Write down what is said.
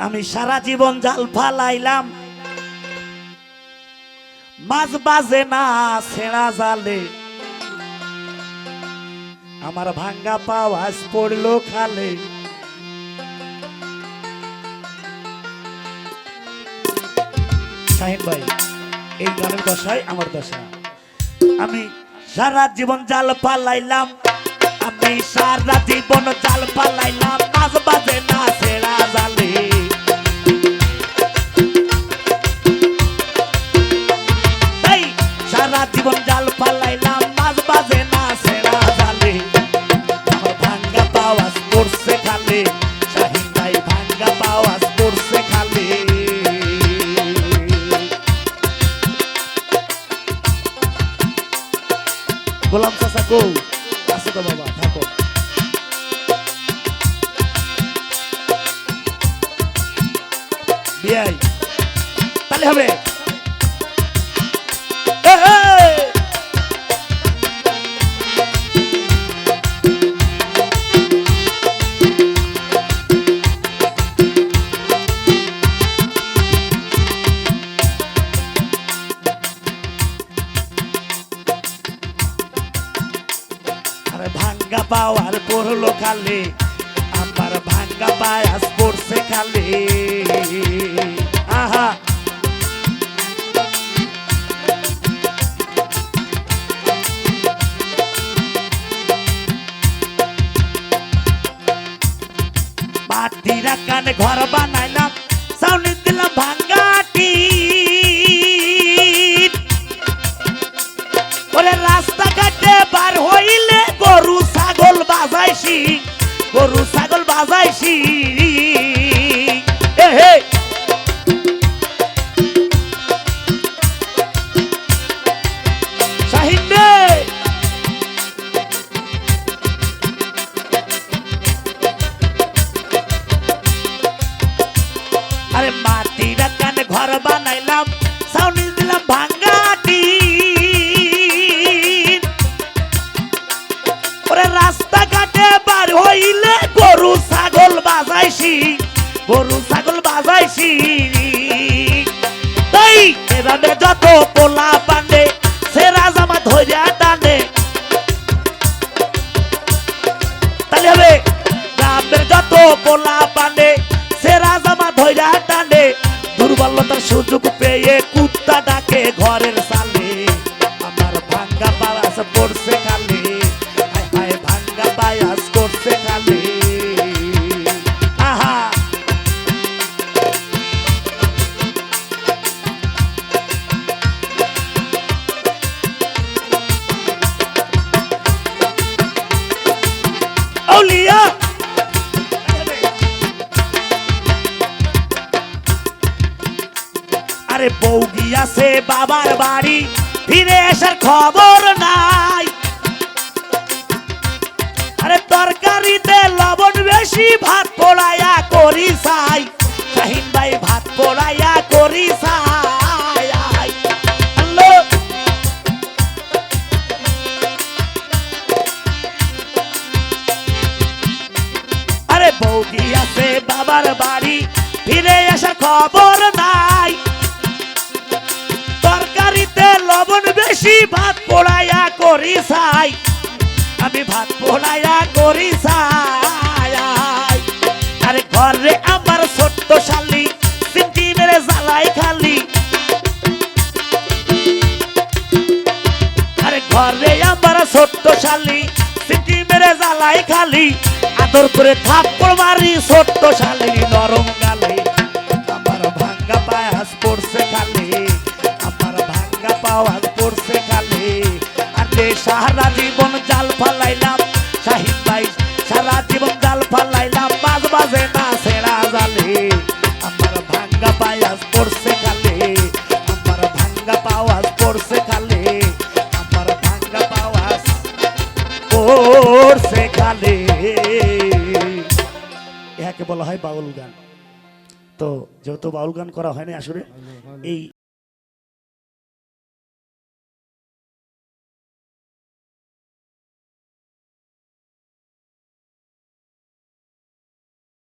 আমি সারা জীবন জাল ফালাইলাম, মাছ বাজে না ছেঁড়া জালে, আমার ভাঙ্গা পাওয়াজ পড়লো খালে। শাহিন ভাই, এই গানের দশায় আমার দশা। আমি সারা জীবন জাল ফালাইলাম, আমি সারা জীবন জাল ফালাইলাম, মাছ বাজে না ছেঁড়া জালে। সারা জীবন জাল ফালাইলাম, মাছ বাজে না ছেঁড়া জালে, আমার ভাঙ্গা পাওয়াজ পড়ছে খালে। শাহিন ভাই ভাঙ্গা পাওয়াজ পড়ছে খালে। গোলাম চাচা কো আছে তো বাবা, থাকো। বিয়াই তাহলে হবে। ভাঙ্গা পাওয়ার পড়লো খালে, আমার ভাঙ্গা পায়াস পড়ছে খালে। আহা মাটিরা কানে ঘর বানাইলাম, সাউনি দিলাম ভাঙ্গাটি। ওরে রাস্তাঘাটে বার হইলে গরু ছাগল বাজাইছি, গরু ছাগল বাজাইছি। হে শাহিন রে, আরে মাটির কানে ঘর বানাইলাম, সাউনি দিলাম ভাঙ্গাটি। ওরে রাস্তাঘাটে বার হইলে গরু ছাগল বাজাইছি, গরু ছাগল বাজাইছি। তাই এরানে যত পোলা পান্ডে সেরা জামা ধইরা টানে, তাহলে হবে গ্রামের যত পোলা পান্ডে সেরা জামা ধইরা টানে। দুর্বলতার সুযোগ পেয়ে কুত্তা ডাকে ঘরের সালে, আমার ভাঙ্গা পাওয়াজ পড়ছে খালে। ভাঙ্গা পায়াস করছে খালে। আহা আউলিয়া আরে বউ গিয়াছে বাবার বাড়ি, ফিরে আসার খবর নাই। আরে তরকারিতে লবণ বেশি, ভাত পোড়াইয়া করি চাই। শাহিন ভাই ভাত পোড়াইয়া করি চাই। আরে বউ গিয়াছে বাবার বাড়ি, ফিরে আসার খবর নাই। তরকারিতে লবণ বেশি, ভাত পোড়াইয়া করি চাই। আমি ভাত পোড়াইয়া করি চাই। আরে ঘরে আমার ছোট্ট শালি, সিমটি মেরে জ্বালাই খালি। আরে ঘরে আমার ছোট্ট শালি, সিমটি মেরে জ্বালাই খালি। আদর করে থাপ্পড় মারি ছোট্ট শালি নরম গালে, আমার ভাঙ্গা পায়াস পড়ছে খালে, আমার ভাঙ্গা পাওয়াজ পড়ছে খালে। আরে সারা জীবন জাল ফালাইলাম, শাহিন ভাই সারা জীবন জাল ফালাইলাম, মাছ বাজে না ছেঁড়া জালে, আমার ভাঙ্গা পায়াস পড়ছে খালে, আমার ভাঙ্গা পাওয়াজ পড়ছে খালে, আমার ভাঙ্গা পাওয়াজ পড়ছে খালে। ইহাকে বলা হয় বাউল গান। তো যেহেতু বাউল গান করা হয়নি আসলে, এই